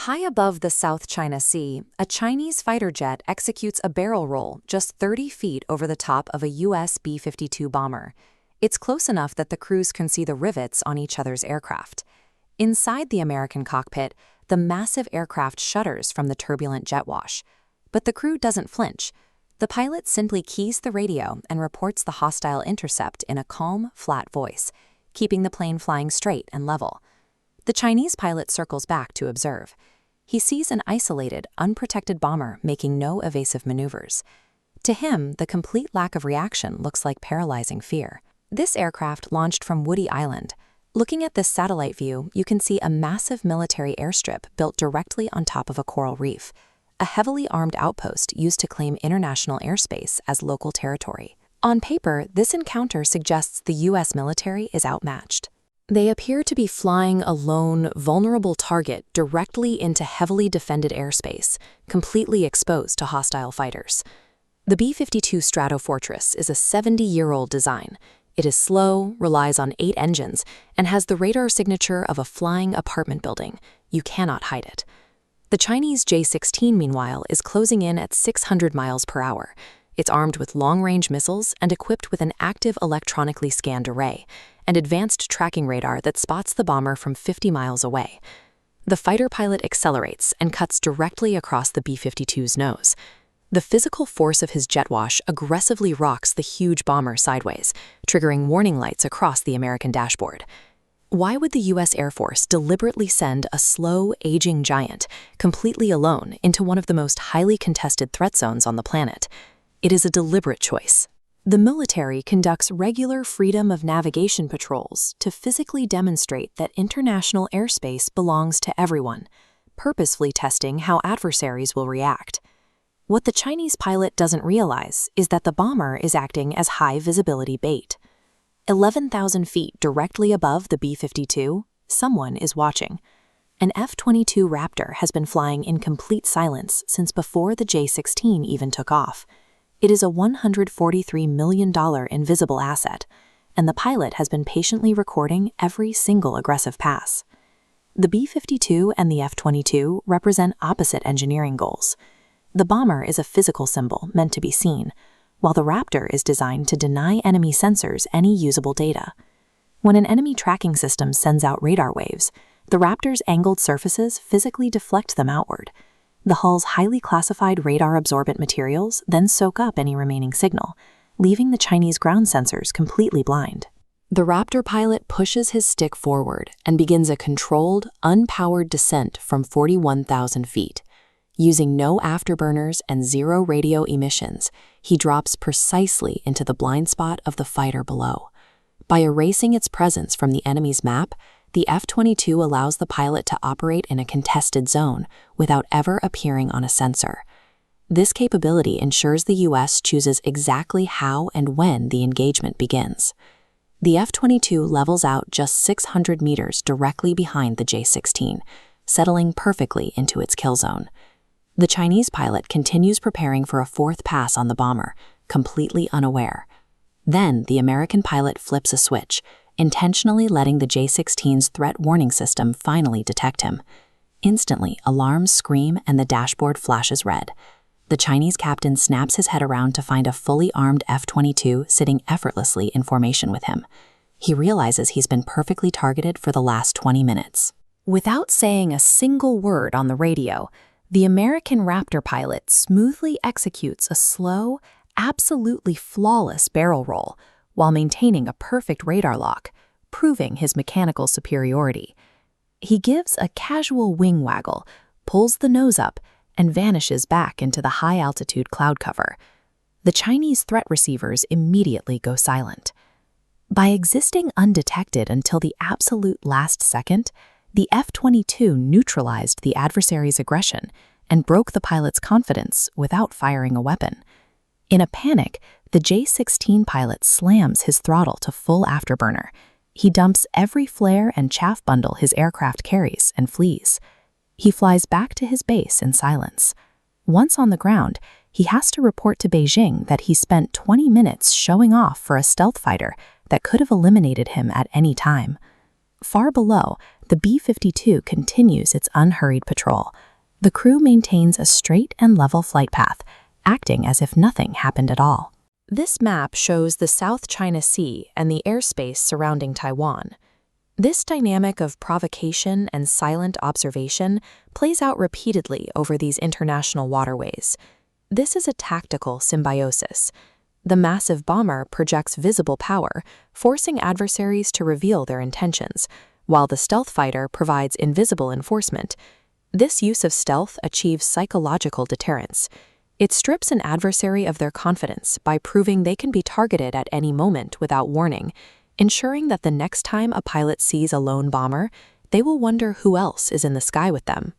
High above the South China Sea, a Chinese fighter jet executes a barrel roll just 30 feet over the top of a U.S. B-52 bomber. It's close enough that the crews can see the rivets on each other's aircraft. Inside the American cockpit, the massive aircraft shudders from the turbulent jet wash. But the crew doesn't flinch. The pilot simply keys the radio and reports the hostile intercept in a calm, flat voice, keeping the plane flying straight and level. The Chinese pilot circles back to observe. He sees an isolated, unprotected bomber making no evasive maneuvers. To him, the complete lack of reaction looks like paralyzing fear. This aircraft launched from Woody Island. Looking at this satellite view, you can see a massive military airstrip built directly on top of a coral reef, a heavily armed outpost used to claim international airspace as local territory. On paper, this encounter suggests the U.S. military is outmatched. They appear to be flying a lone, vulnerable target directly into heavily defended airspace, completely exposed to hostile fighters. The B-52 Stratofortress is a 70-year-old design. It is slow, relies on 8 engines, and has the radar signature of a flying apartment building. You cannot hide it. The Chinese J-16, meanwhile, is closing in at 600 miles per hour. It's armed with long-range missiles and equipped with an active electronically scanned array, and advanced tracking radar that spots the bomber from 50 miles away. The fighter pilot accelerates and cuts directly across the B-52's nose. The physical force of his jet wash aggressively rocks the huge bomber sideways, triggering warning lights across the American dashboard. Why would the U.S. Air Force deliberately send a slow, aging giant, completely alone, into one of the most highly contested threat zones on the planet? It is a deliberate choice. The military conducts regular freedom of navigation patrols to physically demonstrate that international airspace belongs to everyone, purposefully testing how adversaries will react. What the Chinese pilot doesn't realize is that the bomber is acting as high-visibility bait. 11,000 feet directly above the B-52, someone is watching. An F-22 Raptor has been flying in complete silence since before the J-16 even took off. It is a $143 million invisible asset, and the pilot has been patiently recording every single aggressive pass. The B-52 and the F-22 represent opposite engineering goals. The bomber is a physical symbol meant to be seen, while the Raptor is designed to deny enemy sensors any usable data. When an enemy tracking system sends out radar waves, the Raptor's angled surfaces physically deflect them outward. The hull's highly classified radar-absorbent materials then soak up any remaining signal, leaving the Chinese ground sensors completely blind. The Raptor pilot pushes his stick forward and begins a controlled, unpowered descent from 41,000 feet. Using no afterburners and zero radio emissions, he drops precisely into the blind spot of the fighter below. By erasing its presence from the enemy's map, the F-22 allows the pilot to operate in a contested zone without ever appearing on a sensor. This capability ensures the U.S. chooses exactly how and when the engagement begins. The F-22 levels out just 600 meters directly behind the J-16, settling perfectly into its kill zone. The Chinese pilot continues preparing for a fourth pass on the bomber, completely unaware. Then the American pilot flips a switch, intentionally letting the J-16's threat warning system finally detect him. Instantly, alarms scream and the dashboard flashes red. The Chinese captain snaps his head around to find a fully armed F-22 sitting effortlessly in formation with him. He realizes he's been perfectly targeted for the last 20 minutes. Without saying a single word on the radio, the American Raptor pilot smoothly executes a slow, absolutely flawless barrel roll while maintaining a perfect radar lock, proving his mechanical superiority. He gives a casual wing waggle, pulls the nose up, and vanishes back into the high-altitude cloud cover. The Chinese threat receivers immediately go silent. By existing undetected until the absolute last second, the F-22 neutralized the adversary's aggression and broke the pilot's confidence without firing a weapon. In a panic, the J-16 pilot slams his throttle to full afterburner. He dumps every flare and chaff bundle his aircraft carries and flees. He flies back to his base in silence. Once on the ground, he has to report to Beijing that he spent 20 minutes showing off for a stealth fighter that could have eliminated him at any time. Far below, the B-52 continues its unhurried patrol. The crew maintains a straight and level flight path, acting as if nothing happened at all. This map shows the South China Sea and the airspace surrounding Taiwan. This dynamic of provocation and silent observation plays out repeatedly over these international waterways. This is a tactical symbiosis. The massive bomber projects visible power, forcing adversaries to reveal their intentions, while the stealth fighter provides invisible enforcement. This use of stealth achieves psychological deterrence. It strips an adversary of their confidence by proving they can be targeted at any moment without warning, ensuring that the next time a pilot sees a lone bomber, they will wonder who else is in the sky with them.